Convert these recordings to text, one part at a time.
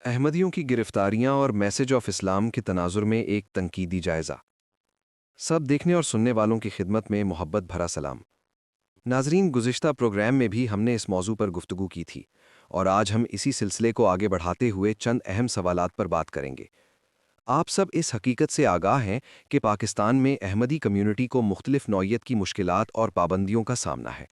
अहमदियों की गिरफ्तारियां और मैसेज ऑफ इस्लाम के तनाजुर में एक तनकीदी जायज़ा। सब देखने और सुनने वालों की खिदमत में मोहब्बत भरा सलाम। नाजरीन, गुज़िश्ता प्रोग्राम में भी हमने इस मौजू पर गुफ्तगू की थी और आज हम इसी सिलसिले को आगे बढ़ाते हुए चंद अहम सवालात पर बात करेंगे। आप सब इस हकीकत से आगाह हैं कि पाकिस्तान में अहमदी कम्युनिटी को मुख्तलिफ नौइयत की मुश्किलात और पाबंदियों का सामना है।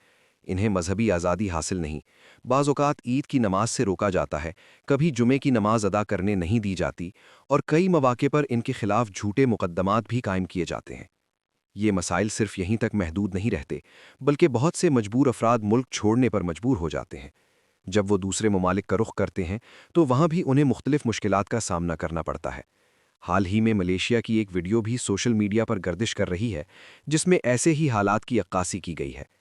इन्हें मजहबी आज़ादी हासिल नहीं, बाज़ औक़ात ईद की नमाज से रोका जाता है, कभी जुमे की नमाज अदा करने नहीं दी जाती और कई मौक़े पर इनके खिलाफ झूठे मुक़द्दमात भी कायम किए जाते हैं। ये मसाइल सिर्फ यहीं तक महदूद नहीं रहते, बल्कि बहुत से मजबूर अफराद मुल्क छोड़ने पर मजबूर हो जाते हैं। जब वो दूसरे ममालिक का रुख करते हैं तो वहाँ भी उन्हें मुख्तलिफ मुश्किलात का सामना करना पड़ता है। हाल ही में मलेशिया की एक वीडियो भी सोशल मीडिया पर गर्दिश कर रही है, जिसमें ऐसे ही हालात की अक्कासी की गई है।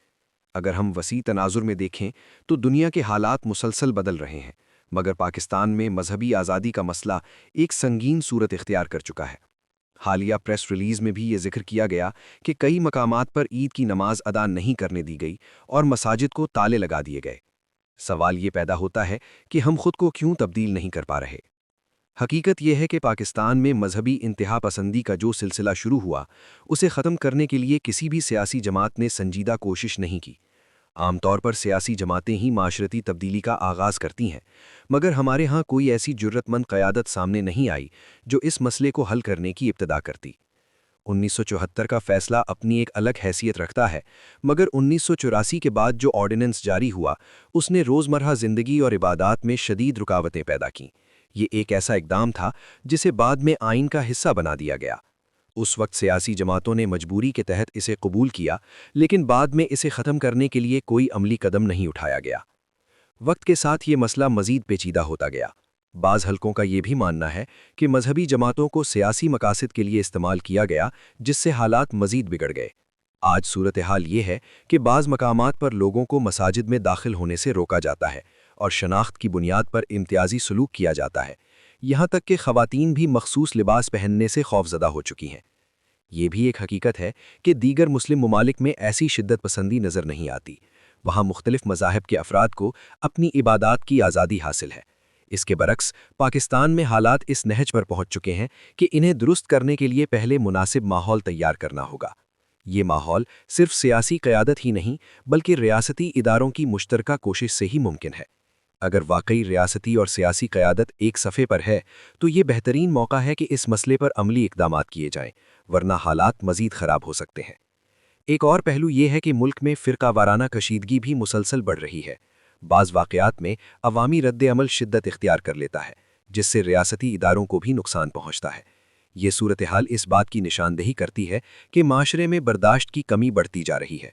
अगर हम वसी तनाजुर में देखें तो दुनिया के हालात मुसलसल बदल रहे हैं, मगर पाकिस्तान में मजहबी आज़ादी का मसला एक संगीन सूरत इख्तियार कर चुका है। हालिया प्रेस रिलीज में भी ये जिक्र किया गया कि कई मकामात पर ईद की नमाज अदा नहीं करने दी गई और मसाजिद को ताले लगा दिए गए। सवाल ये पैदा होता है कि हम खुद को क्यों तब्दील नहीं कर पा रहे। हकीकत यह है कि पाकिस्तान में मजहबी इंतहा पसंदी का जो सिलसिला शुरू हुआ, उसे ख़त्म करने के लिए किसी भी सियासी जमात ने संजीदा कोशिश नहीं की। आमतौर पर सियासी जमातें ही माशरती तब्दीली का आगाज़ करती हैं, मगर हमारे यहाँ कोई ऐसी जुर्रतमंद क़यादत सामने नहीं आई जो इस मसले को हल करने की इब्तदा करती। 1974 का फैसला अपनी एक अलग हैसियत रखता है, मगर 1984 के बाद जो ऑर्डिनेंस जारी हुआ, उसने रोज़मर्रा ज़िंदगी और इबादात में शदीद रुकावटें पैदा कीं। ये एक ऐसा इक़दाम था जिसे बाद में आइन का हिस्सा बना दिया गया। उस वक्त सियासी जमातों ने मजबूरी के तहत इसे कबूल किया, लेकिन बाद में इसे ख़त्म करने के लिए कोई अमली कदम नहीं उठाया गया। वक्त के साथ ये मसला मज़ीद पेचीदा होता गया। बाज़ हलकों का ये भी मानना है कि मजहबी जमातों को सियासी मकासद के लिए इस्तेमाल किया गया, जिससे हालात मज़ीद बिगड़ गए। आज सूरत हाल ये है कि बाज़ मकामात पर लोगों को मसाजिद में दाखिल होने से रोका जाता है और शनाख्त की बुनियाद पर इम्तियाजी सलूक किया जाता है। यहाँ तक कि ख़वातीन भी मखसूस लिबास पहनने से खौफज़दा हो चुकी हैं। ये भी एक हकीकत है कि दीगर मुस्लिम ममालिक में ऐसी शिद्दत पसंदी नज़र नहीं आती। वहाँ मुख्तलिफ मज़ाहब के अफराद को अपनी इबादात की आज़ादी हासिल है। इसके बरक्स पाकिस्तान में हालात इस नहज पर पहुँच चुके हैं कि इन्हें दुरुस्त करने के लिए पहले मुनासिब माहौल तैयार करना होगा। ये माहौल सिर्फ सियासी क़यादत ही नहीं, बल्कि रियासती इदारों की मुश्तरका कोशिश से ही मुमकिन है। अगर वाकई रियासती और सियासी क़यादत एक सफ़े पर है, तो ये बेहतरीन मौका है कि इस मसले पर अमली इक़दामात किए जाएं, वरना हालात मज़ीद ख़राब हो सकते हैं। एक और पहलू ये है कि मुल्क में फ़िरका वाराना कशीदगी भी मुसलसल बढ़ रही है। बाज़ वाक़यात में अवामी रद्द-ए-अमल शिद्दत इख्तियार कर लेता है, जिससे रियासती इदारों को भी नुकसान पहुँचता है। ये सूरत हाल इस बात की निशानदेही करती है कि माशरे में बर्दाश्त की कमी बढ़ती जा रही है।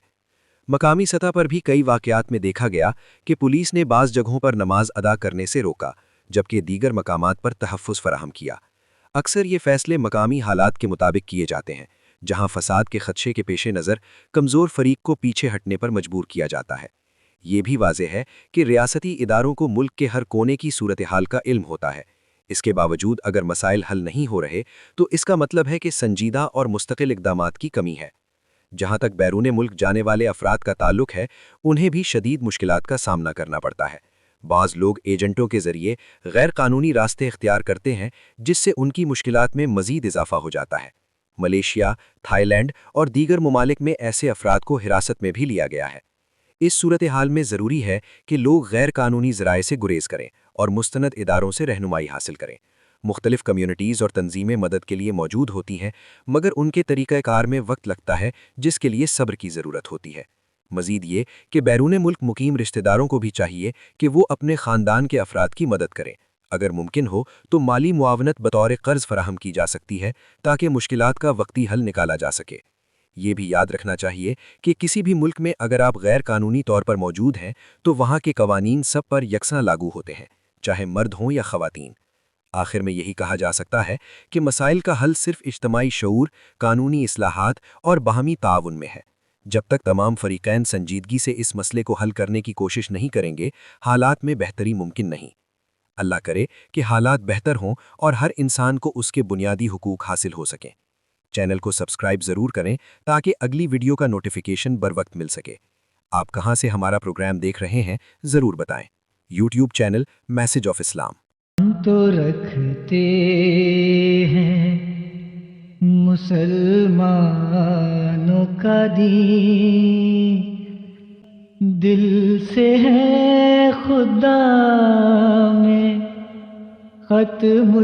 मकामी सतह पर भी कई वाक़यात में देखा गया कि पुलिस ने बाज़ जगहों पर नमाज अदा करने से रोका, जबकि दीगर मकामात पर तहफ़्फ़ुज़ फ़राहम किया। अक्सर ये फ़ैसले मकामी हालात के मुताबिक किए जाते हैं, जहाँ फ़साद के ख़दशे के पेश नज़र कमज़ोर फ़रीक को पीछे हटने पर मजबूर किया जाता है। ये भी वाज़ेह है कि रियासती इदारों को मुल्क के हर कोने की सूरत हाल का इल्म होता है। इसके बावजूद अगर मसाइल हल नहीं हो रहे, तो इसका मतलब है कि संजीदा और मुस्तकिल इक़दामात की कमी है। जहाँ तक बैरून मुल्क जाने वाले अफराद का ताल्लुक है, उन्हें भी शदीद मुश्किलात का सामना करना पड़ता है। बाज़ लोग एजेंटों के ज़रिए गैर कानूनी रास्ते इख्तियार करते हैं, जिससे उनकी मुश्किलात में मज़ीद इजाफा हो जाता है। मलेशिया, थाईलैंड और दीगर ममालिक में ऐसे अफराद को हिरासत में भी लिया गया है। इस सूरत हाल में ज़रूरी है कि लोग गैर कानूनी ज़राए से गुरेज करें और मुस्तनद इदारों से रहनुमाई हासिल करें। मुख्तलिफ़ कम्युनिटीज़ और तंजीमें मदद के लिए मौजूद होती हैं, मगर उनके तरीक़ाकार में वक्त लगता है, जिसके लिए सब्र की ज़रूरत होती है। मज़ीद ये कि बैरून मुल्क मुकीम रिश्तेदारों को भी चाहिए कि वो अपने ख़ानदान के अफराद की मदद करें। अगर मुमकिन हो तो माली मुआवनत बतौर क़र्ज़ फ़राहम की जा सकती है, ताकि मुश्किलात का वक्ती हल निकाला जा सके। ये भी याद रखना चाहिए कि किसी भी मुल्क में अगर आप गैर कानूनी तौर पर मौजूद हैं, तो वहाँ के कवानीन सब पर यकसां लागू होते हैं, चाहे मर्द हों या ख़वातीन। आखिर में यही कहा जा सकता है कि मसाइल का हल सिर्फ इज्तमाई शऊर, कानूनी इस्लाहात और बाहमी ताउन में है। जब तक तमाम फ़रीक़ैन संजीदगी से इस मसले को हल करने की कोशिश नहीं करेंगे, हालात में बेहतरी मुमकिन नहीं। अल्लाह करे कि हालात बेहतर हों और हर इंसान को उसके बुनियादी हुकूक हासिल हो सकें। चैनल को सब्सक्राइब ज़रूर करें ताकि अगली वीडियो का नोटिफिकेशन बर वक्त मिल सके। आप कहाँ से हमारा प्रोग्राम देख रहे हैं, ज़रूर बताएं। YouTube channel message of Islam. تو رکھتے ہیں مسلمانوں کا دین، دل سے ہے خدا میں ختم